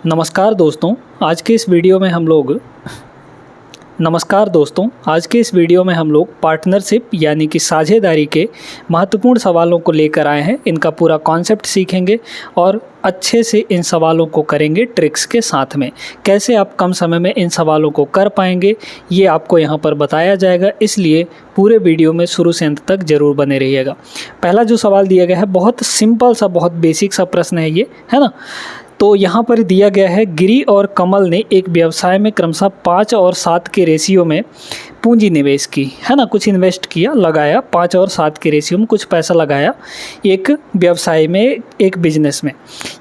नमस्कार दोस्तों, आज के इस वीडियो में हम लोग पार्टनरशिप यानी कि साझेदारी के महत्वपूर्ण सवालों को लेकर आए हैं। इनका पूरा कॉन्सेप्ट सीखेंगे और अच्छे से इन सवालों को करेंगे ट्रिक्स के साथ में। कैसे आप कम समय में इन सवालों को कर पाएंगे ये आपको यहाँ पर बताया जाएगा, इसलिए पूरे वीडियो में शुरू से अंत तक ज़रूर बने रहिएगा। पहला जो सवाल दिया गया है बहुत सिंपल सा, बहुत बेसिक सा प्रश्न है ये, है ना। तो यहाँ पर दिया गया है, गिरी और कमल ने एक व्यवसाय में क्रमशः 5 और 7 के रेशियो में पूंजी निवेश की, है ना। कुछ इन्वेस्ट किया, लगाया, 5 और 7 के रेशियो में कुछ पैसा लगाया एक व्यवसाय में, एक बिजनेस में।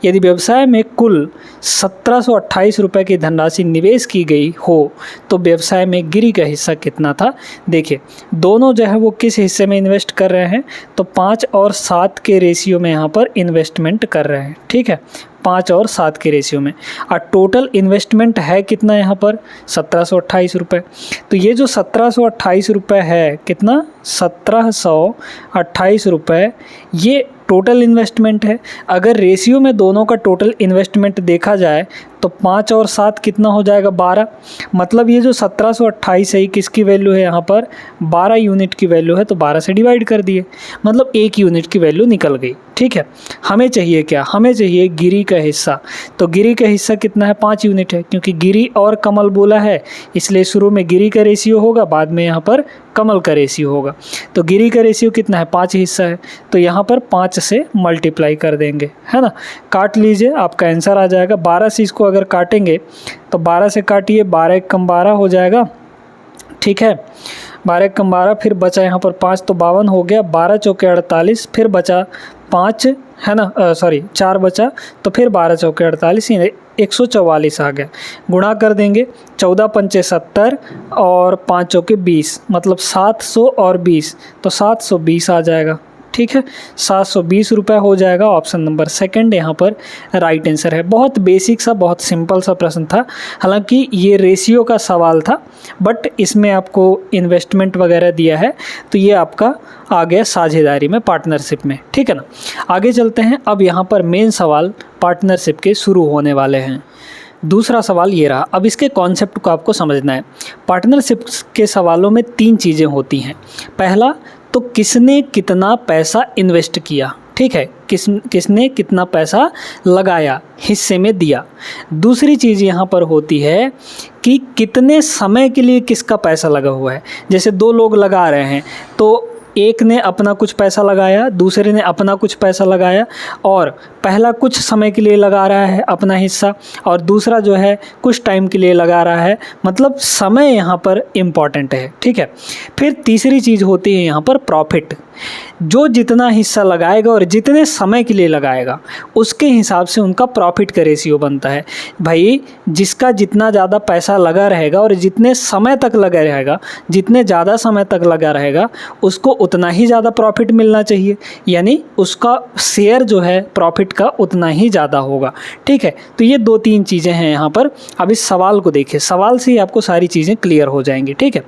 यदि व्यवसाय में कुल 1728 रुपये की धनराशि निवेश की गई हो तो व्यवसाय में गिरी का हिस्सा कितना था। देखिए दोनों जो है वो किस हिस्से में इन्वेस्ट कर रहे हैं, तो 5 और 7 के रेशियो में यहाँ पर इन्वेस्टमेंट कर रहे हैं, ठीक है, 5 और 7 के रेशियो में। और टोटल इन्वेस्टमेंट है कितना यहाँ पर, 1728 रुपये। तो ये जो 1728 रुपये है, कितना, 1728 रुपये, ये टोटल इन्वेस्टमेंट है। अगर रेशियो में दोनों का टोटल इन्वेस्टमेंट देखा जाए तो 5 और 7 कितना हो जाएगा, 12। मतलब ये जो 1728 है ये किसकी वैल्यू है, यहाँ पर 12 यूनिट की वैल्यू है, तो 12 से डिवाइड कर दिए, मतलब 1 यूनिट की वैल्यू निकल गई, ठीक है। हमें चाहिए क्या, हमें चाहिए गिरी का हिस्सा। तो गिरी का हिस्सा कितना है, 5 यूनिट है, क्योंकि गिरी और कमल बोला है इसलिए शुरू में गिरी का रेशियो होगा, बाद में यहाँ पर कमल का रेशियो होगा। तो गिरी का रेशियो कितना है, 5 हिस्सा है, तो यहाँ पर 5 से मल्टीप्लाई कर देंगे, है ना। काट लीजिए, आपका आंसर आ जाएगा। 12 से इसको अगर काटेंगे तो 12 से काटिए, 12 एक कम 12 हो जाएगा, ठीक है। 12 एक कम 12, फिर बचा यहाँ पर 5 तो 52 हो गया, 12 चौके 48, फिर बचा 5, है ना, 4 बचा, तो फिर 12 चौके 48, 144 आ गया। गुणा कर देंगे, 14 पंचे 70 और 5 चौके 20, मतलब 700 और 20, तो 720 आ जाएगा, ठीक है। 720 रुपये हो जाएगा। ऑप्शन नंबर सेकंड यहाँ पर राइट आंसर है। बहुत बेसिक सा, बहुत सिंपल सा प्रश्न था। हालांकि ये रेशियो का सवाल था, बट इसमें आपको इन्वेस्टमेंट वगैरह दिया है, तो ये आपका आ गया साझेदारी में, पार्टनरशिप में, ठीक है ना। आगे चलते हैं। अब यहाँ पर मेन सवाल पार्टनरशिप के शुरू होने वाले हैं। दूसरा सवाल ये रहा। अब इसके कॉन्सेप्ट को आपको समझना है। पार्टनरशिप के सवालों में 3 चीज़ें होती हैं। पहला तो किसने कितना पैसा इन्वेस्ट किया, ठीक है, किसने कितना पैसा लगाया, हिस्से में दिया। दूसरी चीज़ यहाँ पर होती है कि कितने समय के लिए किसका पैसा लगा हुआ है। जैसे 2 लोग लगा रहे हैं, तो एक ने अपना कुछ पैसा लगाया, दूसरे ने अपना कुछ पैसा लगाया, और पहला कुछ समय के लिए लगा रहा है अपना हिस्सा, और दूसरा जो है कुछ टाइम के लिए लगा रहा है, मतलब समय यहाँ पर इम्पॉर्टेंट है, ठीक है। फिर तीसरी चीज़ होती है यहाँ पर प्रॉफिट। जो जितना हिस्सा लगाएगा और जितने समय के लिए लगाएगा उसके हिसाब से उनका प्रॉफिट का रेशियो बनता है। भाई जिसका जितना ज़्यादा पैसा लगा रहेगा और जितने समय तक लगा रहेगा, जितने ज़्यादा समय तक लगा रहेगा, उसको उतना ही ज़्यादा प्रॉफिट मिलना चाहिए, यानी उसका शेयर जो है प्रॉफिट का उतना ही ज़्यादा होगा, ठीक है। तो ये 2-3 चीज़ें हैं यहाँ पर। अब इस सवाल को देखिए, सवाल से ही आपको सारी चीज़ें क्लियर हो जाएंगी, ठीक है।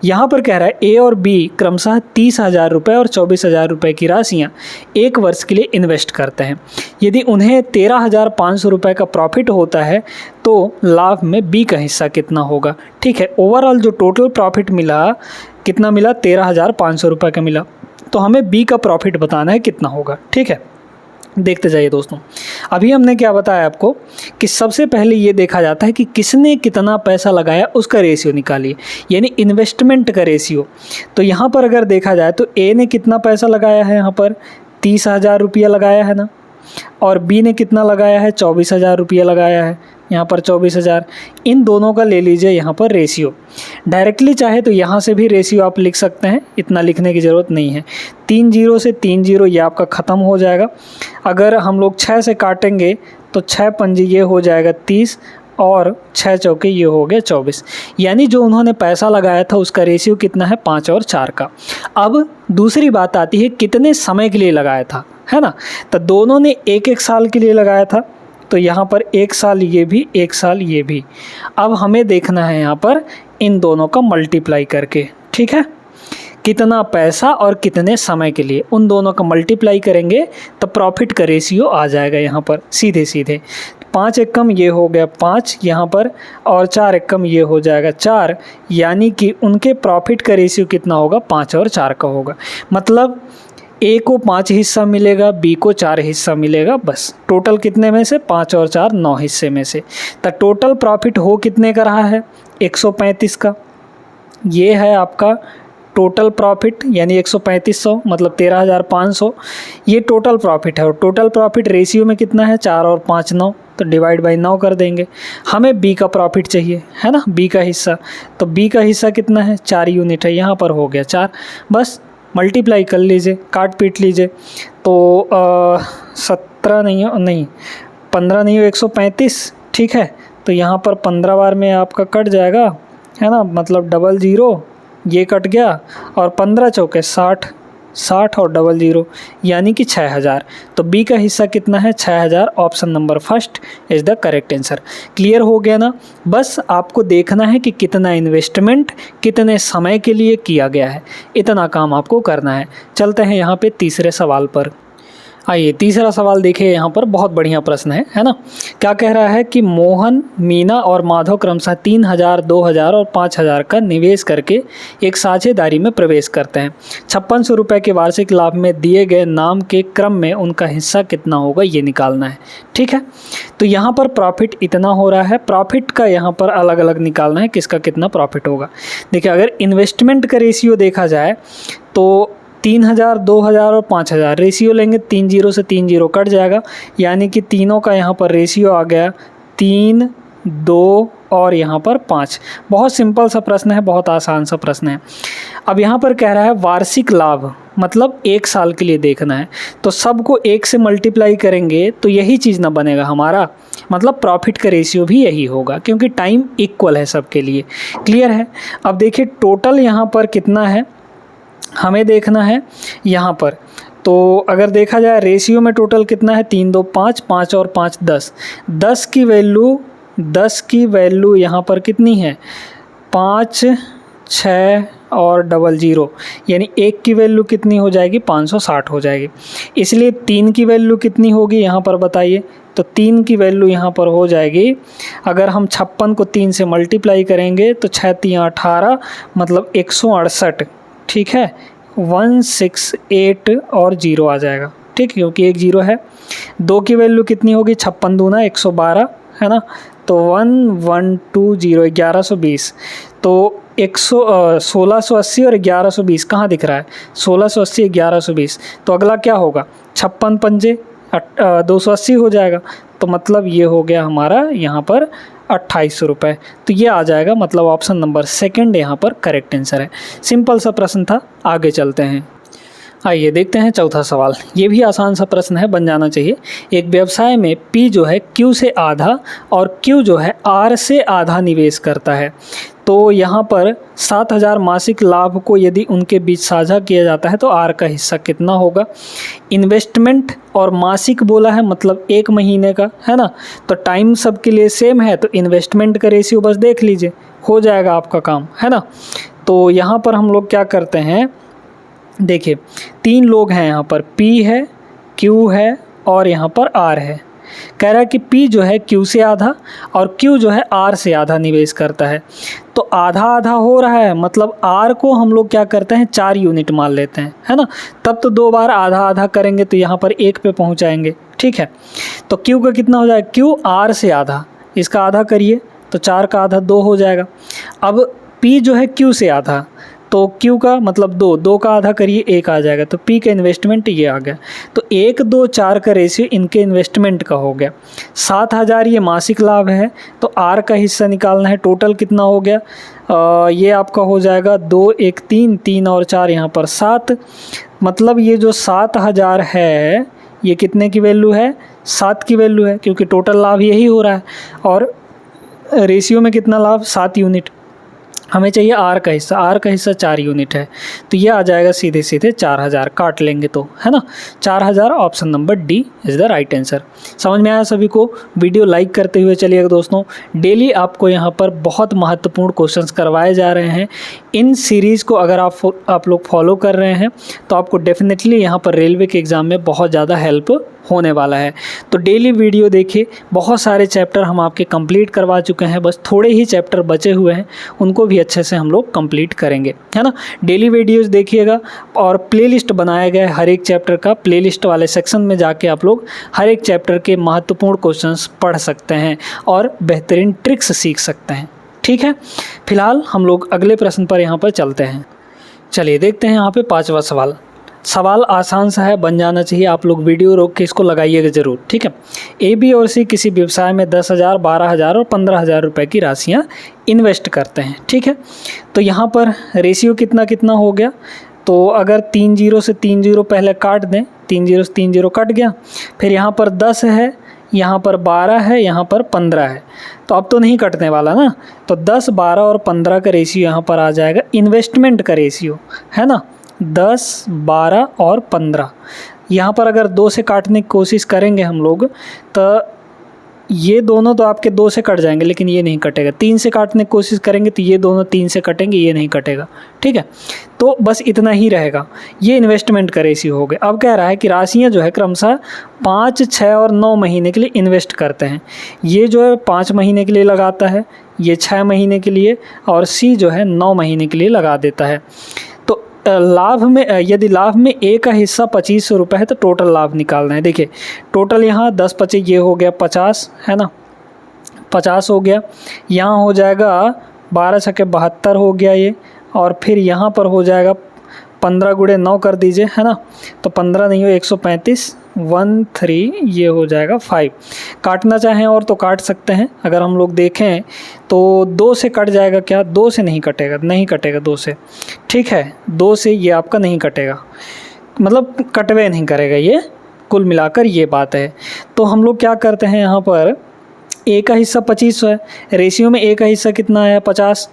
यहाँ पर कह रहा है ए और बी क्रमशः 30,000 रुपये और 24,000 रुपये की राशियाँ 1 वर्ष के लिए इन्वेस्ट करते हैं। यदि उन्हें 13,500 रुपये का प्रॉफिट होता है तो लाभ में बी का हिस्सा कितना होगा, ठीक है। ओवरऑल जो टोटल प्रॉफिट मिला, कितना मिला, 13,500 रुपये का मिला, तो हमें बी का प्रॉफिट बताना है कितना होगा, ठीक है। देखते जाइए दोस्तों। अभी हमने क्या बताया आपको कि सबसे पहले ये देखा जाता है कि किसने कितना पैसा लगाया, उसका रेशियो निकालिए, यानी इन्वेस्टमेंट का रेशियो। तो यहाँ पर अगर देखा जाए तो ए ने कितना पैसा लगाया है, यहाँ पर 30,000 रुपया लगाया है ना, और बी ने कितना लगाया है, 24,000 रुपया लगाया है, यहाँ पर 24,000। इन दोनों का ले लीजिए यहाँ पर रेशियो। डायरेक्टली चाहे तो यहाँ से भी रेशियो आप लिख सकते हैं, इतना लिखने की ज़रूरत नहीं है। 3 0 से 3 0 ये आपका ख़त्म हो जाएगा। अगर हम लोग 6 से काटेंगे तो 6 पंजे ये हो जाएगा 30, और 6 चौके ये हो गया 24। यानी जो उन्होंने पैसा लगाया था उसका रेशियो कितना है, 5 और 4 का। अब दूसरी बात आती है कितने समय के लिए लगाया था, है ना। तो दोनों ने 1-1 साल के लिए लगाया था, तो यहाँ पर 1 साल ये भी, 1 साल ये भी। अब हमें देखना है यहाँ पर इन दोनों का मल्टीप्लाई करके, ठीक है। कितना पैसा और कितने समय के लिए, उन दोनों का मल्टीप्लाई करेंगे तो प्रॉफिट का रेशियो आ जाएगा यहाँ पर सीधे सीधे। 5 एकम ये हो गया 5 यहाँ पर, और 4 एकम ये हो जाएगा 4, यानी कि उनके प्रॉफिट का रेशियो कितना होगा, 5 और 4 का होगा। मतलब ए को 5 हिस्सा मिलेगा, बी को 4 हिस्सा मिलेगा, बस टोटल कितने में से, 5 और 4 9 हिस्से में से। तो टोटल प्रॉफिट हो कितने का रहा है, 135 का। ये है आपका टोटल प्रॉफिट, यानी 13500 मतलब 13,500, ये टोटल प्रॉफिट है। और टोटल प्रॉफिट रेशियो में कितना है, 4 और 5 9, तो डिवाइड बाई 9 कर देंगे। हमें बी का प्रॉफिट चाहिए है ना, बी का हिस्सा, तो बी का हिस्सा कितना है, 4 यूनिट है, यहाँ पर हो गया 4, बस मल्टीप्लाई कर लीजिए, काट पीट लीजिए। तो 17 नहीं 15 नहीं, 135, ठीक है। तो यहाँ पर 15 बार में आपका कट जाएगा है ना, मतलब 00 ये कट गया, और 15 चौके 60 और 00 यानी कि 6000। तो बी का हिस्सा कितना है, 6000। Option number first is the correct answer. Clear हो गया ना। बस आपको देखना है कि कितना इन्वेस्टमेंट कितने समय के लिए किया गया है, इतना काम आपको करना है। चलते हैं यहाँ पे तीसरे सवाल पर। आइए तीसरा सवाल देखिए, यहाँ पर बहुत बढ़िया प्रश्न है ना। क्या कह रहा है कि मोहन, मीना और माधव क्रमशः 3000, 2000 और 5000 का निवेश करके एक साझेदारी में प्रवेश करते हैं। 5600 रुपये के वार्षिक लाभ में दिए गए नाम के क्रम में उनका हिस्सा कितना होगा, ये निकालना है। ठीक है, तो यहाँ पर प्रॉफिट इतना हो रहा है, प्रॉफिट का यहाँ पर अलग अलग निकालना है, किसका कितना प्रॉफिट होगा। देखिए अगर इन्वेस्टमेंट का रेशियो देखा जाए तो 3000, 2000 और 5000 रेशियो लेंगे, 3 0 से 3 0 कट जाएगा, यानी कि तीनों का यहाँ पर रेशियो आ गया 3, 2 और यहाँ पर 5। बहुत सिंपल सा प्रश्न है, बहुत आसान सा प्रश्न है। अब यहाँ पर कह रहा है वार्षिक लाभ, मतलब 1 साल के लिए देखना है, तो सबको 1 से मल्टीप्लाई करेंगे तो यही चीज़ ना बनेगा हमारा, मतलब प्रॉफिट का रेशियो भी यही होगा, क्योंकि टाइम इक्वल है सबके लिए। क्लियर है। अब देखिए टोटल यहाँ पर कितना है हमें देखना है यहाँ पर। तो अगर देखा जाए रेशियो में टोटल कितना है, 3 2 5, 5 और 5 10, 10 की वैल्यू यहाँ पर कितनी है, 5 6 और 00, यानी 1 की वैल्यू कितनी हो जाएगी, 560 हो जाएगी। इसलिए 3 की वैल्यू कितनी होगी यहाँ पर बताइए, तो 3 की वैल्यू यहाँ पर हो जाएगी, अगर हम 56 को 3 से मल्टीप्लाई करेंगे तो 6 3 18 मतलब 168। ठीक है, 168 और 0 आ जाएगा, ठीक, क्योंकि एक 0 है। 2 की वैल्यू कितनी होगी, 56 दूना 112 है ना, तो 1120 1120, तो 1680 और 1120 कहाँ दिख रहा है, 1680 1120, तो अगला क्या होगा, 56 पंजे 280 हो जाएगा, तो मतलब ये हो गया हमारा यहाँ पर 2800 रुपये। तो ये आ जाएगा, मतलब ऑप्शन नंबर सेकंड यहाँ पर करेक्ट आंसर है। सिंपल सा प्रश्न था, आगे चलते हैं। आइए देखते हैं चौथा सवाल। ये भी आसान सा प्रश्न है, बन जाना चाहिए। एक व्यवसाय में P जो है Q से आधा और Q जो है R से आधा निवेश करता है। तो यहाँ पर 7000 मासिक लाभ को यदि उनके बीच साझा किया जाता है तो R का हिस्सा कितना होगा। इन्वेस्टमेंट और मासिक बोला है, मतलब 1 महीने का है ना, तो टाइम सबके लिए सेम है, तो इन्वेस्टमेंट का रेशियो बस देख लीजिए, हो जाएगा आपका काम है ना। तो यहाँ पर हम लोग क्या करते हैं, देखिए 3 लोग हैं यहाँ पर, P है, Q है और यहाँ पर R है। कह रहा है कि P जो है Q से आधा और Q जो है R से आधा निवेश करता है। तो आधा आधा हो रहा है, मतलब R को हम लोग क्या करते हैं 4 यूनिट मान लेते हैं है ना, तब तो 2 बार आधा आधा करेंगे तो यहाँ पर 1 पे पहुँचाएंगे। ठीक है, तो Q का कितना हो जाएगा, Q R से आधा, इसका आधा करिए तो 4 का आधा 2 हो जाएगा। अब P जो है Q से आधा, तो Q का मतलब 2 का आधा करिए 1 आ जाएगा, तो P का इन्वेस्टमेंट ये आ गया। तो 1 2 4 का रेशियो इनके इन्वेस्टमेंट का हो गया। 7000 ये मासिक लाभ है, तो R का हिस्सा निकालना है, टोटल कितना हो गया, ये आपका हो जाएगा 2 1 3 3 और 4 यहाँ पर 7, मतलब ये जो 7000 है ये कितने की वैल्यू है, 7 की वैल्यू है, क्योंकि टोटल लाभ यही हो रहा है और रेशियो में कितना लाभ 7 यूनिट। हमें चाहिए R का हिस्सा 4 यूनिट है, तो ये आ जाएगा सीधे सीधे 4000, काट लेंगे तो है ना, 4000 option number D is the right answer. समझ में आया सभी को। वीडियो लाइक करते हुए चलिएगा दोस्तों। डेली आपको यहाँ पर बहुत महत्वपूर्ण क्वेश्चंस करवाए जा रहे हैं, इन सीरीज़ को अगर आप लोग फॉलो कर रहे हैं तो आपको डेफिनेटली यहाँ पर रेलवे के एग्ज़ाम में बहुत ज़्यादा हेल्प होने वाला है। तो डेली वीडियो देखिए, बहुत सारे चैप्टर हम आपके कंप्लीट करवा चुके हैं, बस थोड़े ही चैप्टर बचे हुए हैं, उनको भी अच्छे से हम लोग कंप्लीट करेंगे, है ना। डेली वीडियोस देखिएगा और प्लेलिस्ट बनाया गया है हर एक चैप्टर का। प्लेलिस्ट वाले सेक्शन में जाके आप लोग हर एक चैप्टर के महत्वपूर्ण क्वेश्चंस पढ़ सकते हैं और बेहतरीन ट्रिक्स सीख सकते हैं, ठीक है। फिलहाल हम लोग अगले प्रश्न पर यहाँ पर चलते हैं। चलिए देखते हैं यहाँ पे 5वां सवाल। सवाल आसान सा है, बन जाना चाहिए। आप लोग वीडियो रोक के इसको लगाइएगा ज़रूर, ठीक है। ए, बी और सी किसी व्यवसाय में 10,000, 12,000 और 15,000 रुपये की राशियाँ इन्वेस्ट करते हैं, ठीक है। तो यहाँ पर रेशियो कितना कितना हो गया, तो अगर 3 0 से 3 0 पहले काट दें, 3 0 से 3 0 कट गया, फिर यहाँ पर 10 है, यहाँ पर 12 है, यहाँ पर 15 है, तो अब तो नहीं कटने वाला ना। तो 10, 12 और 15 का रेशियो यहाँ पर आ जाएगा इन्वेस्टमेंट का रेशियो, है ना। 10, 12 और 15, यहाँ पर अगर 2 से काटने की कोशिश करेंगे हम लोग तो ये दोनों तो आपके 2 से कट जाएंगे, लेकिन ये नहीं कटेगा। 3 से काटने की कोशिश करेंगे तो ये दोनों 3 से कटेंगे, ये नहीं कटेगा, ठीक है। तो बस इतना ही रहेगा। ये इन्वेस्टमेंट का रेशियो हो गया। अब कह रहा है कि राशियाँ जो है क्रमशः 5, 6 और 9 महीने के लिए इन्वेस्ट करते हैं। ये जो है 5 महीने के लिए लगाता है, ये 6 महीने के लिए, और सी जो है 9 महीने के लिए लगा देता है। तो लाभ में, यदि लाभ में ए का हिस्सा 2500 रुपये है तो टोटल लाभ निकालना है। देखिए टोटल यहाँ 10 25 ये हो गया 50, है ना, 50 हो गया। यहाँ हो जाएगा 12 छक्के 72 हो गया ये, और फिर यहाँ पर हो जाएगा 15 गुणे 9 कर दीजिए, है ना। तो 15 नहीं हो 135, 13 ये हो जाएगा 5। काटना चाहें और तो काट सकते हैं। अगर हम लोग देखें तो 2 से कट जाएगा क्या, 2 से नहीं कटेगा, नहीं कटेगा 2 से, ठीक है। 2 से ये आपका नहीं कटेगा, मतलब कटवे नहीं करेगा ये, कुल मिलाकर ये बात है। तो हम लोग क्या करते हैं, यहाँ पर ए का हिस्सा 2500 है, रेशियो में ए का हिस्सा कितना है 50।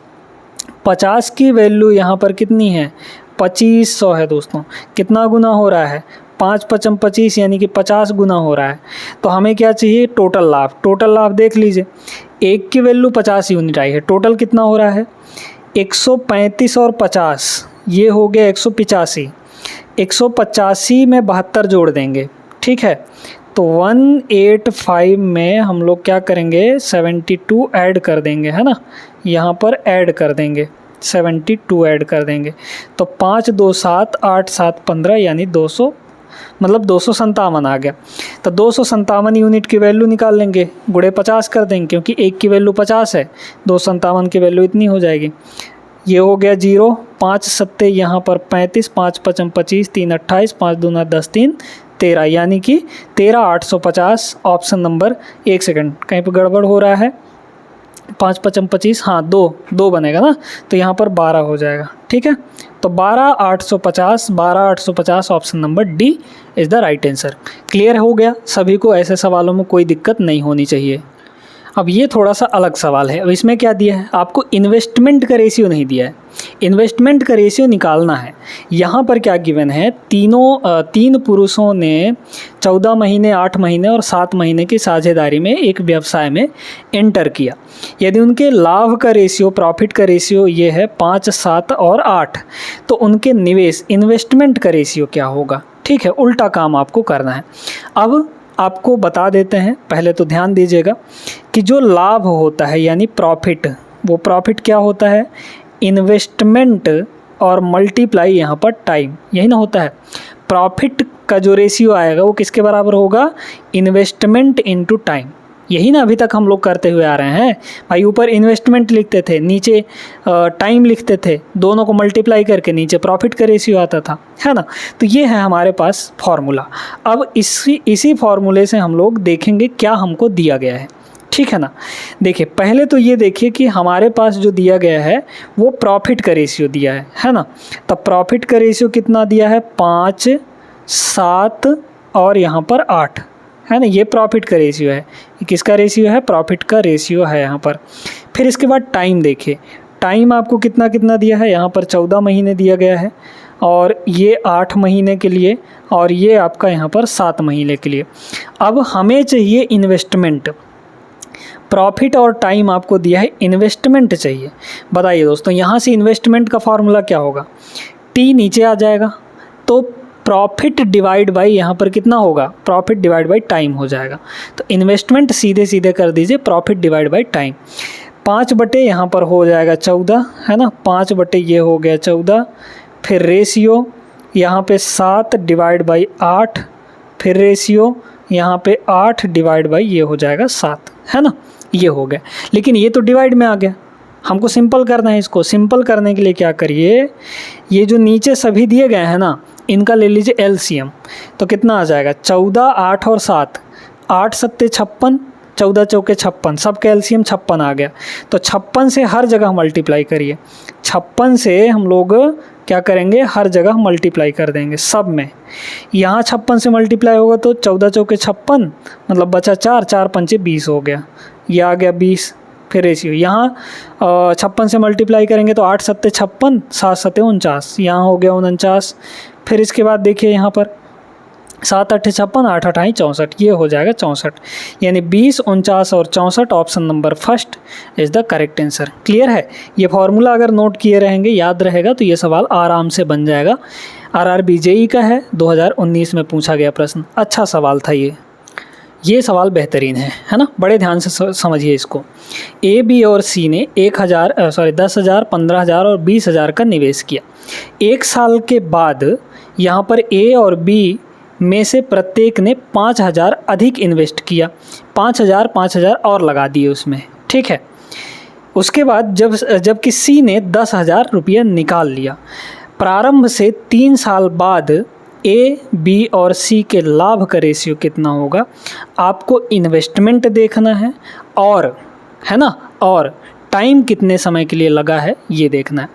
50 की वैल्यू यहाँ पर कितनी है 2500 है दोस्तों। कितना गुना हो रहा है 5 5 25, यानी कि 50 गुना हो रहा है। तो हमें क्या चाहिए टोटल लाभ। टोटल लाभ देख लीजिए, एक की वैल्यू 50 यूनिट आई है, टोटल कितना हो रहा है 135 और 50, ये हो गया 185। 185 में 72 जोड़ देंगे, ठीक है। तो 185 में हम लोग क्या करेंगे 72 ऐड कर देंगे, है ना। यहाँ पर ऐड कर देंगे 72 ऐड कर देंगे, तो 5 2 7 8 7 15, यानी 200, मतलब 257 आ गया। तो 257 यूनिट की वैल्यू निकाल लेंगे, गुणे 50 कर देंगे, क्योंकि एक की वैल्यू 50 है, 257 की वैल्यू इतनी हो जाएगी। ये हो गया 0, 5 7 यहाँ पर 35, 5 5 25, 3 28, 5 दूना 10, 3 13, यानी कि 13,850। ऑप्शन नंबर, एक सेकंड कहीं पर गड़बड़ हो रहा है, 5 5 25, हाँ 2 बनेगा ना, तो यहाँ पर 12 हो जाएगा, ठीक है। तो 12,850, 12,850 option number D is the right answer. Clear हो गया सभी को, ऐसे सवालों में कोई दिक्कत नहीं होनी चाहिए। अब ये थोड़ा सा अलग सवाल है। अब इसमें क्या दिया है आपको, इन्वेस्टमेंट का रेशियो नहीं दिया है, इन्वेस्टमेंट का रेशियो निकालना है। यहाँ पर क्या गिवन है, तीन पुरुषों ने 14 महीने, 8 महीने और 7 महीने की साझेदारी में एक व्यवसाय में एंटर किया। यदि उनके लाभ का रेशियो, प्रॉफिट का रेशियो ये है 5, 7 और 8, तो उनके निवेश, इन्वेस्टमेंट का रेशियो क्या होगा, ठीक है। उल्टा काम आपको करना है। अब आपको बता देते हैं, पहले तो ध्यान दीजिएगा कि जो लाभ होता है यानी प्रॉफिट, वो प्रॉफिट क्या होता है, इन्वेस्टमेंट और मल्टीप्लाई यहाँ पर टाइम, यही ना होता है। प्रॉफिट का जो रेशियो आएगा वो किसके बराबर होगा, इन्वेस्टमेंट इनटू टाइम। यही ना अभी तक हम लोग करते हुए आ रहे हैं भाई। ऊपर इन्वेस्टमेंट लिखते थे, नीचे टाइम लिखते थे, दोनों को मल्टीप्लाई करके नीचे प्रॉफिट का रेशियो आता था, है ना। तो ये है हमारे पास फॉर्मूला। अब इसी फॉर्मूले से हम लोग देखेंगे क्या हमको दिया गया है, ठीक है ना। देखिए पहले तो ये देखिए कि हमारे पास जो दिया गया है वो प्रॉफिट का रेशियो दिया है ना। तब प्रॉफिट का रेशियो कितना दिया है 5, 7 और यहाँ पर 8, है ना। ये प्रॉफिट का रेशियो है। किसका रेशियो है, प्रॉफिट का रेशियो है यहाँ पर। फिर इसके बाद टाइम देखिए, टाइम आपको कितना कितना दिया है, यहाँ पर 14 महीने दिया गया है, और ये 8 महीने के लिए, और ये आपका यहाँ पर 7 महीने के लिए। अब हमें चाहिए इन्वेस्टमेंट, प्रॉफिट और टाइम आपको दिया है, इन्वेस्टमेंट चाहिए। बताइए दोस्तों, यहाँ से इन्वेस्टमेंट का फॉर्मूला क्या होगा, टी नीचे आ जाएगा तो प्रॉफिट डिवाइड बाई यहाँ पर कितना होगा, प्रॉफिट डिवाइड बाई टाइम हो जाएगा। तो इन्वेस्टमेंट सीधे सीधे कर दीजिए प्रॉफिट डिवाइड बाई टाइम। 5 बटे यहाँ पर हो जाएगा 14, है ना, 5 बटे ये हो गया 14, फिर रेशियो यहाँ पे 7 डिवाइड बाई 8, फिर रेशियो यहाँ पे 8 डिवाइड बाई ये हो जाएगा 7, है ना, ये हो गया। लेकिन ये तो डिवाइड में आ गया, हमको सिंपल करना है। इसको सिंपल करने के लिए क्या करिए, ये जो नीचे सभी दिए गए हैं ना, इनका ले लीजिए एलसीएम। तो कितना आ जाएगा, 14, 8 और 7, 8 सत्ते 56, 14 चौके 56, सब का एलसीएम 56 आ गया। तो 56 से हर जगह मल्टीप्लाई करिए, 56 से हम लोग क्या करेंगे, हर जगह मल्टीप्लाई कर देंगे सब में। यहाँ 56 से मल्टीप्लाई होगा तो 14 चौके 56, मतलब बचा 4, 4 पंचे 20 हो गया, ये आ गया 20। फिर रेशियो यहाँ 56 से मल्टीप्लाई करेंगे तो 8 सत्ते 56, 7 सत्ते 49, यहाँ हो गया 49। फिर इसके बाद देखिए यहाँ पर 7 8 56, 8 8 64, ये हो जाएगा 64। यानी 20, 49 और 64 option number first is the correct answer. Clear है, ये फॉर्मूला अगर नोट किए रहेंगे, याद रहेगा, तो ये सवाल आराम से बन जाएगा। RRB JEE का है, 2019 में पूछा गया प्रश्न, अच्छा सवाल था ये सवाल बेहतरीन है ना, बड़े ध्यान से समझिए इसको। A, B और C ने 10,000, 15,000 और 20,000 का निवेश किया। 1 साल के बाद यहाँ पर A और B में से प्रत्येक ने 5,000 अधिक इन्वेस्ट किया, 5,000 और लगा दिए उसमें, ठीक है। उसके बाद जबकि C ने 10,000 रुपये निकाल लिया। प्रारंभ से 3 साल बाद A, B और C के लाभ का रेशियो कितना होगा, आपको इन्वेस्टमेंट देखना है और, है ना, और टाइम कितने समय के लिए लगा है ये देखना है।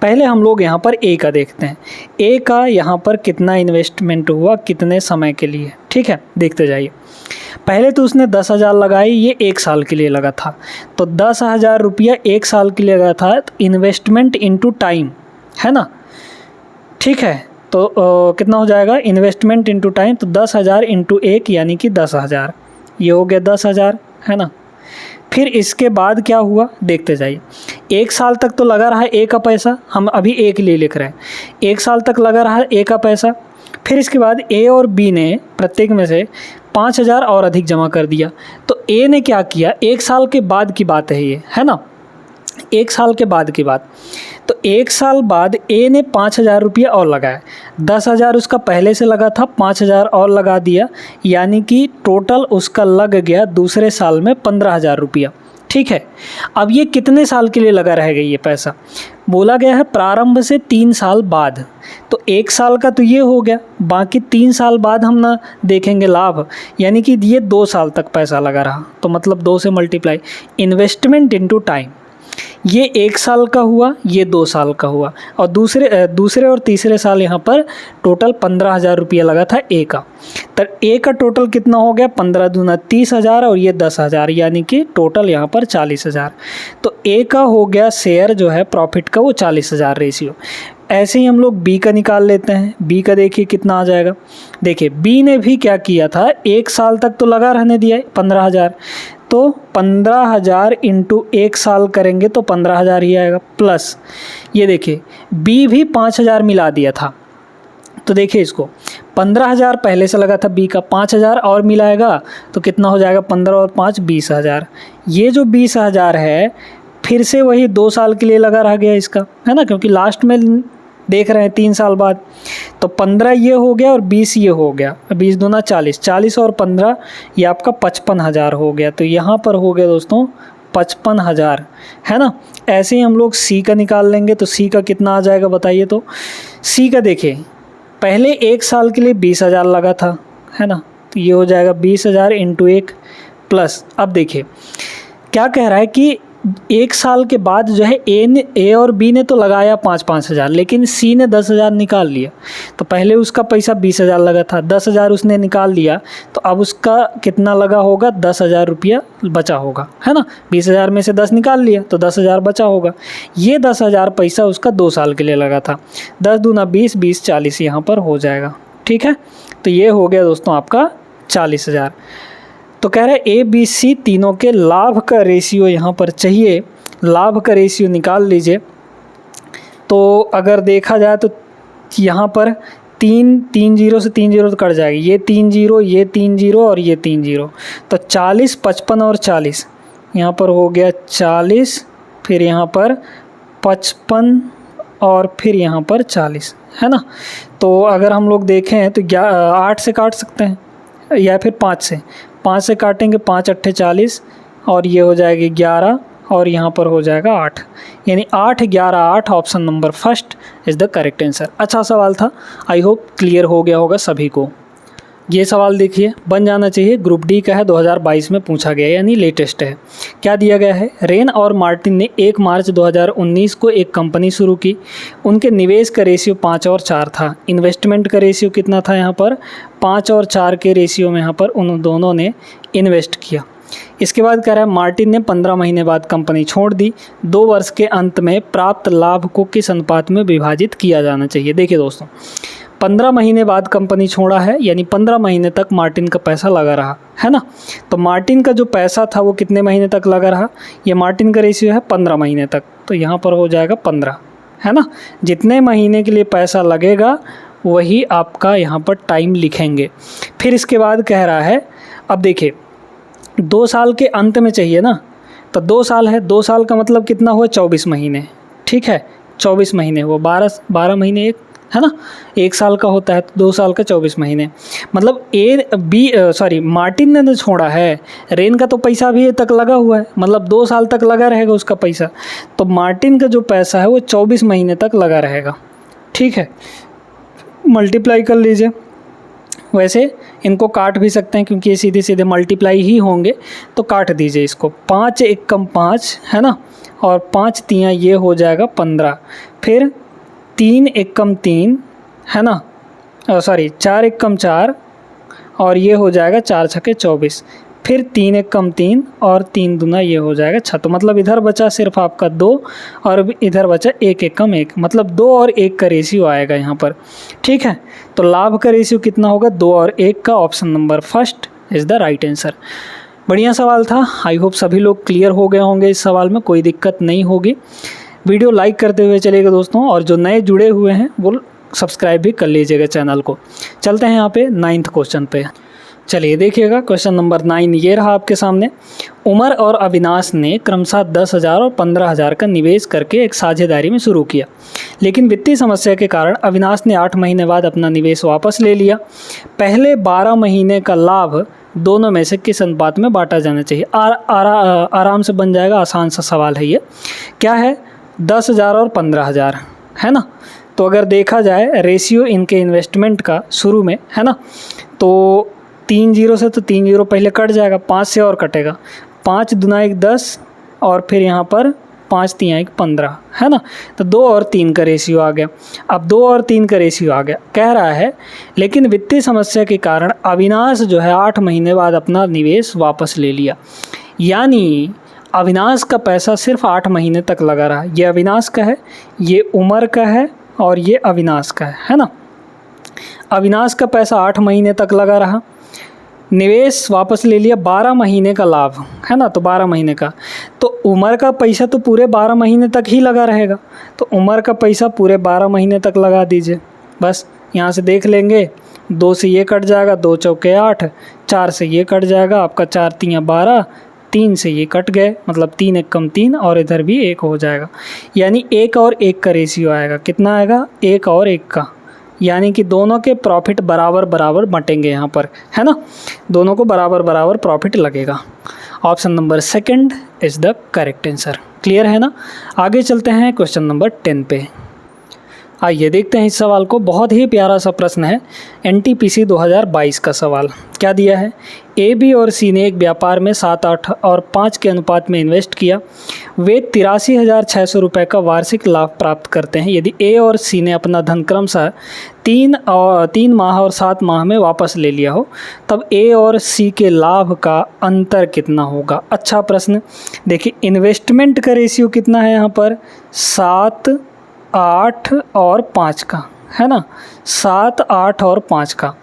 पहले हम लोग यहाँ पर A का देखते हैं, A का यहाँ पर कितना इन्वेस्टमेंट हुआ, कितने समय के लिए, ठीक है, देखते जाइए। पहले तो उसने 10,000 लगाई, ये 1 साल के लिए लगा था, तो 10,000 रुपया 1 साल के लिए लगा था, तो इन्वेस्टमेंट इनटू टाइम, है ना, ठीक है। तो कितना हो जाएगा, इन्वेस्टमेंट इनटू टाइम, तो 10,000 इंटू 1 यानी कि 10,000, ये हो गया 10,000, है ना। फिर इसके बाद क्या हुआ देखते जाइए। 1 साल तक तो लगा रहा है A का पैसा, हम अभी A के लिए लिख रहे हैं, 1 साल तक लगा रहा है A का पैसा। फिर इसके बाद A और B ने प्रत्येक में से 5,000 और अधिक जमा कर दिया। तो A ने क्या किया, 1 साल के बाद की बात है ये, है ना, 1 साल के बाद की बात। तो 1 साल बाद A ने 5,000 रुपये और लगाया, 10,000 उसका पहले से लगा था, 5,000 और लगा दिया, यानी कि टोटल उसका लग गया दूसरे साल में 15,000 रुपया, ठीक है। अब ये कितने साल के लिए लगा रहेगा ये पैसा, बोला गया है प्रारंभ से 3 साल बाद, तो 1 साल का तो ये हो गया, बाकी 3 साल बाद हम ना देखेंगे लाभ, यानी कि ये 2 साल तक पैसा लगा रहा, तो मतलब 2 से मल्टीप्लाई, इन्वेस्टमेंट इनटू टाइम, ये 1 साल का हुआ, ये 2 साल का हुआ, और दूसरे और तीसरे साल यहाँ पर टोटल 15,000 रुपया लगा था A का। तो A का टोटल कितना हो गया, 15 दूना 30,000 और ये 10,000, यानी कि टोटल यहाँ पर 40,000। तो A का हो गया शेयर जो है प्रॉफिट का, वो 40,000 रेशियो। ऐसे ही हम लोग B का निकाल लेते हैं। B का देखिए कितना आ जाएगा, देखिए B ने भी क्या किया था, 1 साल तक तो लगा रहने दिया है 15,000, तो 15,000 इंटू 1 साल करेंगे तो 15,000 ही आएगा, प्लस ये देखिए B भी 5,000 मिला दिया था। तो देखिए इसको 15,000 पहले से लगा था B का, 5,000 और मिलाएगा तो कितना हो जाएगा, 15 और 5 20,000। ये जो 20,000 है फिर से वही 2 साल के लिए लगा रह गया इसका, है ना, क्योंकि लास्ट में देख रहे हैं 3 साल बाद। तो 15 ये हो गया और 20 ये हो गया, 20 दूना 40, 40 और 15 ये आपका 55,000 हो गया। तो यहाँ पर हो गया दोस्तों 55,000, है ना। ऐसे ही हम लोग C का निकाल लेंगे, तो C का कितना आ जाएगा बताइए। तो C का देखिए पहले 1 साल के लिए 20,000 लगा था, है ना, तो ये हो जाएगा 20,000 इंटू 1 प्लस। अब देखिए क्या कह रहा है कि 1 साल के बाद जो है A और B ने तो लगाया 5,000, लेकिन C ने 10,000 निकाल लिया। तो पहले उसका पैसा 20,000 लगा था, 10,000 उसने निकाल लिया, तो अब उसका कितना लगा होगा, 10,000 रुपया बचा होगा, है ना। 20,000 में से 10 निकाल लिया तो 10,000 बचा होगा। ये 10,000 पैसा उसका 2 साल के लिए लगा था, 10 दूना 20, 20 40 यहाँ पर हो जाएगा, ठीक है। तो ये हो गया दोस्तों आपका 40,000। तो कह रहा है ए बी सी तीनों के लाभ का रेशियो यहाँ पर चाहिए, लाभ का रेशियो निकाल लीजिए। तो अगर देखा जाए तो यहाँ पर तीन जीरो से 3 जीरो तो कट जाएगी, ये 3 जीरो, ये 3 जीरो और ये 3 जीरो, तो 40, 55 और 40, यहाँ पर हो गया 40, फिर यहाँ पर 55 और फिर यहाँ पर 40, है ना। तो अगर हम लोग देखें तो 8 से काट सकते हैं या फिर 5 से काटेंगे, 5 अट्ठे 40 और ये हो जाएगी 11 और यहाँ पर हो जाएगा 8, यानी 8, 11, 8 option number first is the correct answer. अच्छा सवाल था, आई होप क्लियर हो गया होगा सभी को। ये सवाल देखिए, बन जाना चाहिए, ग्रुप डी का है, 2022 में पूछा गया यानी लेटेस्ट है। क्या दिया गया है, रेन और मार्टिन ने 1 मार्च 2019 को एक कंपनी शुरू की। उनके निवेश का रेशियो 5 और 4 था। इन्वेस्टमेंट का रेशियो कितना था यहाँ पर, 5 और 4 के रेशियो में यहाँ पर उन दोनों ने इन्वेस्ट किया। इसके बाद कह रहा है मार्टिन ने 15 महीने बाद कंपनी छोड़ दी। 2 वर्ष के अंत में प्राप्त लाभ को किस अनुपात में विभाजित किया जाना चाहिए। देखिए दोस्तों, 15 महीने बाद कंपनी छोड़ा है, यानी 15 महीने तक मार्टिन का पैसा लगा रहा है ना। तो मार्टिन का जो पैसा था वो कितने महीने तक लगा रहा, ये मार्टिन का रेशियो है 15 महीने तक, तो यहाँ पर हो जाएगा 15, है ना। जितने महीने के लिए पैसा लगेगा वही आपका यहाँ पर टाइम लिखेंगे। फिर इसके बाद कह रहा है, अब देखिए 2 साल के अंत में चाहिए ना, तो 2 साल है, 2 साल का मतलब कितना हुआ, 24 महीने, ठीक है, 24 महीने हुआ, 12 महीने एक, है ना, 1 साल का होता है, तो 2 साल का 24 महीने, मतलब मार्टिन ने तो छोड़ा है, रेन का तो पैसा अभी तक लगा हुआ है, मतलब 2 साल तक लगा रहेगा उसका पैसा, तो मार्टिन का जो पैसा है वो 24 महीने तक लगा रहेगा, ठीक है। मल्टीप्लाई कर लीजिए, वैसे इनको काट भी सकते हैं क्योंकि ये सीधे सीधे मल्टीप्लाई ही होंगे, तो काट दीजिए इसको, 5 एकम 5, है ना, और 5 तियाँ ये हो जाएगा 15, फिर 3 एकम 3, है ना, 4 एकम 4 और ये हो जाएगा 4 छके 24, फिर 3 एकम 3 और 3 दूना ये हो जाएगा 6, तो मतलब इधर बचा सिर्फ आपका 2 और इधर बचा 1 एकम 1, मतलब 2 और 1 का रेशियो आएगा यहाँ पर, ठीक है। तो लाभ का रेशियो कितना होगा, 2 और 1 का, option number first is the right answer. बढ़िया सवाल था, आई होप सभी लोग क्लियर हो गए होंगे, इस सवाल में कोई दिक्कत नहीं होगी। वीडियो लाइक करते हुए चलिएगा दोस्तों, और जो नए जुड़े हुए हैं वो सब्सक्राइब भी कर लीजिएगा चैनल को। चलते हैं यहाँ पे 9th क्वेश्चन पे। चलिए देखिएगा, क्वेश्चन नंबर 9 ये रहा आपके सामने। उमर और अविनाश ने क्रमशः 10,000 और 15,000 का निवेश करके एक साझेदारी में शुरू किया, लेकिन वित्तीय समस्या के कारण अविनाश ने 8 महीने बाद अपना निवेश वापस ले लिया। पहले 12 महीने का लाभ दोनों में से किस अनुपात में बांटा जाना चाहिए। आराम से बन जाएगा, आसान सा सवाल है ये। क्या है, 10,000 और 15,000, है ना। तो अगर देखा जाए रेशियो इनके इन्वेस्टमेंट का शुरू में, है ना, तो 3 जीरो से तो 3 जीरो पहले कट जाएगा, 5 से और कटेगा, 5 दूना 1 10 और फिर यहाँ पर 5 तियाँ 1 15, है ना। तो 2 और 3 का रेशियो आ गया। अब 2 और 3 का रेशियो आ गया, कह रहा है लेकिन वित्तीय समस्या के कारण अविनाश जो है 8 महीने बाद अपना निवेश वापस ले लिया, यानी अविनाश का पैसा सिर्फ 8 महीने तक लगा रहा। ये अविनाश का है, ये उमर का है और ये अविनाश का है ना। अविनाश का पैसा 8 महीने तक लगा रहा, निवेश वापस ले लिया, 12 महीने का लाभ, है ना, तो 12 महीने का। तो उमर का पैसा तो पूरे 12 महीने तक ही लगा रहेगा, तो उमर का पैसा पूरे 12 महीने तक लगा दीजिए। बस यहाँ से देख लेंगे, 2 से ये कट जाएगा, 2 चौके 8, 4 से ये कट जाएगा आपका, 4 तियाँ 12, 3 से ये कट गए, मतलब 3 एकम 3 और इधर भी 1 हो जाएगा, यानी 1 और 1 का रेशियो आएगा। कितना आएगा, 1 और 1 का, यानी कि दोनों के प्रॉफिट बराबर बराबर बटेंगे यहाँ पर, है ना, दोनों को बराबर बराबर प्रॉफिट लगेगा। Option number second is the correct answer. Clear है ना। आगे चलते हैं क्वेश्चन नंबर 10 पे। आइए देखते हैं इस सवाल को, बहुत ही प्यारा सा प्रश्न है, NTPC 2022 का सवाल। क्या दिया है, ए, बी और सी ने एक व्यापार में 7, 8 और 5 के अनुपात में इन्वेस्ट किया। वे 83,600 रुपये का वार्षिक लाभ प्राप्त करते हैं। यदि ए और सी ने अपना धन क्रमशः 3 माह और 7 माह में वापस ले लिया हो, तब ए और सी के लाभ का अंतर कितना होगा। अच्छा प्रश्न। देखिए इन्वेस्टमेंट का रेशियो कितना है यहाँ पर, 7, 8 और 5 का, है ना, 7, 8 और 5 का।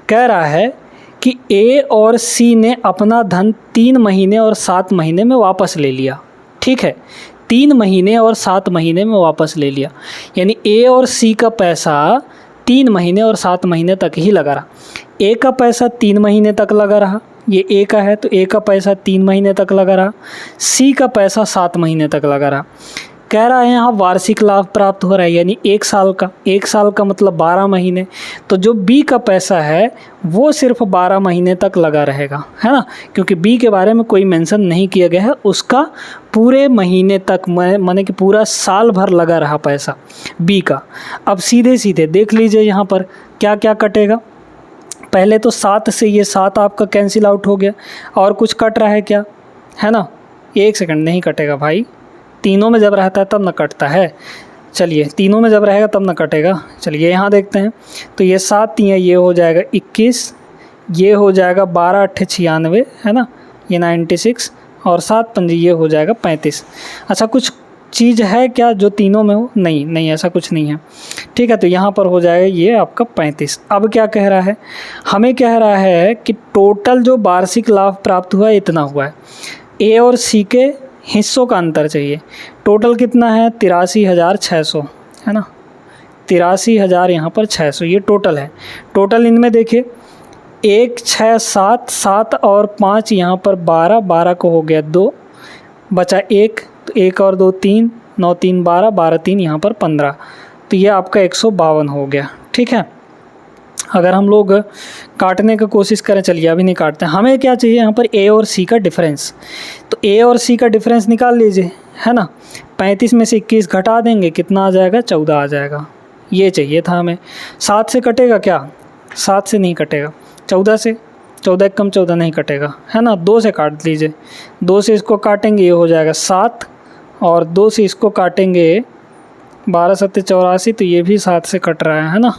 कह रहा है कि कि ए और सी ने अपना धन 3 महीने और 7 महीने में वापस ले लिया। ठीक है, 3 महीने और 7 महीने में वापस ले लिया, यानी ए और सी का पैसा 3 महीने और 7 महीने तक ही लगा रहा। ए का पैसा 3 महीने तक लगा रहा, ये ए का है तो ए का पैसा 3 महीने तक लगा रहा, सी का पैसा 7 महीने तक लगा रहा। कह रहा है यहाँ वार्षिक लाभ प्राप्त हो रहा है, यानी 1 साल का, 1 साल का मतलब 12 महीने। तो जो बी का पैसा है वो सिर्फ 12 महीने तक लगा रहेगा, है ना, क्योंकि बी के बारे में कोई मेंशन नहीं किया गया है। उसका पूरे महीने तक माने कि पूरा साल भर लगा रहा पैसा बी का। अब सीधे सीधे देख लीजिए यहाँ पर क्या क्या कटेगा। पहले तो 7 से ये 7 आपका कैंसिल आउट हो गया, और कुछ कट रहा है क्या, है ना, 1 सेकंड, नहीं कटेगा भाई, तीनों में जब रहता है तब ना कटता है। चलिए, तीनों में जब रहेगा तब ना कटेगा। चलिए यहाँ देखते हैं, तो ये 7 ये हो जाएगा 21, ये हो जाएगा 12 8 96, है ना, ये 96, और 7 5 ये हो जाएगा 35। अच्छा, कुछ चीज़ है क्या जो तीनों में हो? नहीं नहीं, ऐसा कुछ नहीं है। ठीक है, तो यहाँ पर हो जाएगा ये आपका 35। अब क्या कह रहा है, हमें कह रहा है कि टोटल जो वार्षिक लाभ प्राप्त हुआ है इतना हुआ है। ए और सी के हिस्सों का अंतर चाहिए। टोटल कितना है, 83,600, है ना, 83,000 यहाँ पर 600, ये टोटल है। टोटल इनमें देखिए 1 6 7 7 और 5 यहाँ पर 12, 12 को हो गया 2, बचा 1, तो 1 और 2 3, 9 3 12, 12 3 यहाँ पर 15, तो ये आपका 152 हो गया। ठीक है, अगर हम लोग काटने का कोशिश करें, चलिए अभी नहीं काटते हैं, हमें क्या चाहिए यहाँ पर ए और सी का डिफरेंस। तो ए और सी का डिफरेंस निकाल लीजिए, है ना, 35 में से 21 घटा देंगे, कितना आ जाएगा, 14 आ जाएगा। ये चाहिए था हमें। 7 से कटेगा क्या, 7 से नहीं कटेगा, 14 से, 14 कम 14 नहीं कटेगा, है ना, 2 से काट लीजिए, 2 से इसको काटेंगे ये हो जाएगा 7, और 2 से इसको काटेंगे 12 7 84, तो ये भी 7 से कट रहा है ना।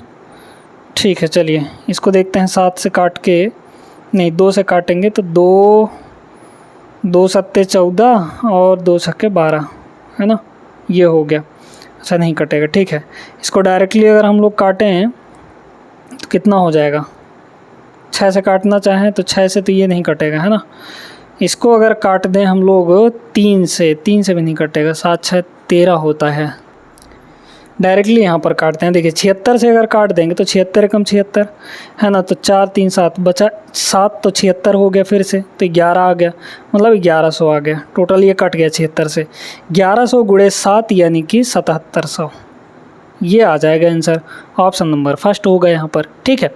ठीक है, चलिए इसको देखते हैं, 7 से काट के, नहीं 2 से काटेंगे तो 2 7 14 और 2 6 12, है ना, ये हो गया। अच्छा, नहीं कटेगा, ठीक है। इसको डायरेक्टली अगर हम लोग काटें तो कितना हो जाएगा, 6 से काटना चाहें तो 6 से तो ये नहीं कटेगा, है ना। इसको अगर काट दें हम लोग 3 से भी नहीं कटेगा, 7 6 13 होता है। डायरेक्टली यहाँ पर काटते हैं, देखिए 76 से अगर काट देंगे तो 76 कम 76, है ना, तो 4 3 7 बचा 7, तो 76 हो गया, फिर से तो 11 आ गया, मतलब 1100 आ गया। टोटल ये कट गया 76 से, 1100 गुणे 7 यानी कि 7700, ये आ जाएगा आंसर। ऑप्शन नंबर फर्स्ट होगा यहाँ पर। ठीक है,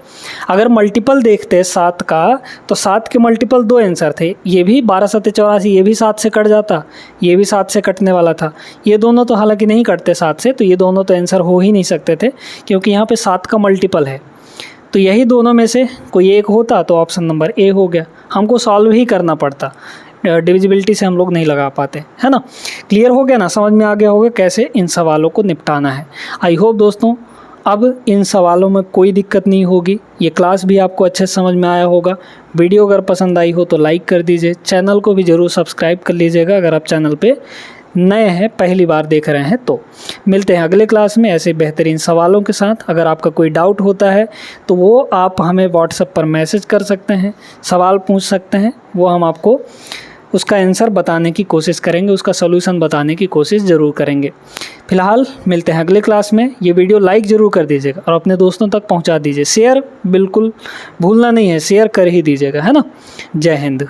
अगर मल्टीपल देखते हैं 7 का, तो 7 के मल्टीपल 2 आंसर थे, ये भी 12 7 84, ये भी 7 से कट जाता, ये भी 7 से कटने वाला था। ये दोनों तो हालांकि नहीं कटते 7 से, तो ये दोनों तो आंसर हो ही नहीं सकते थे, क्योंकि यहाँ पे 7 का मल्टीपल है। तो यही दोनों में से कोई एक होता तो ऑप्शन नंबर ए हो गया, हमको सॉल्व ही करना पड़ता, डिविजिबिलिटी से हम लोग नहीं लगा पाते, है ना। क्लियर हो गया ना, समझ में आ गया होगा कैसे इन सवालों को निपटाना है। आई होप दोस्तों अब इन सवालों में कोई दिक्कत नहीं होगी, ये क्लास भी आपको अच्छे से समझ में आया होगा। वीडियो अगर पसंद आई हो तो लाइक कर दीजिए, चैनल को भी ज़रूर सब्सक्राइब कर लीजिएगा अगर आप चैनल पे नए हैं, पहली बार देख रहे हैं तो। मिलते हैं अगले क्लास में ऐसे बेहतरीन सवालों के साथ। अगर आपका कोई डाउट होता है तो वो आप हमें व्हाट्सएप पर मैसेज कर सकते हैं, सवाल पूछ सकते हैं, वो हम आपको उसका आंसर बताने की कोशिश करेंगे, उसका सॉल्यूशन बताने की कोशिश ज़रूर करेंगे। फिलहाल मिलते हैं अगले क्लास में। ये वीडियो लाइक ज़रूर कर दीजिएगा और अपने दोस्तों तक पहुंचा दीजिए, शेयर बिल्कुल भूलना नहीं है, शेयर कर ही दीजिएगा, है ना। जय हिंद।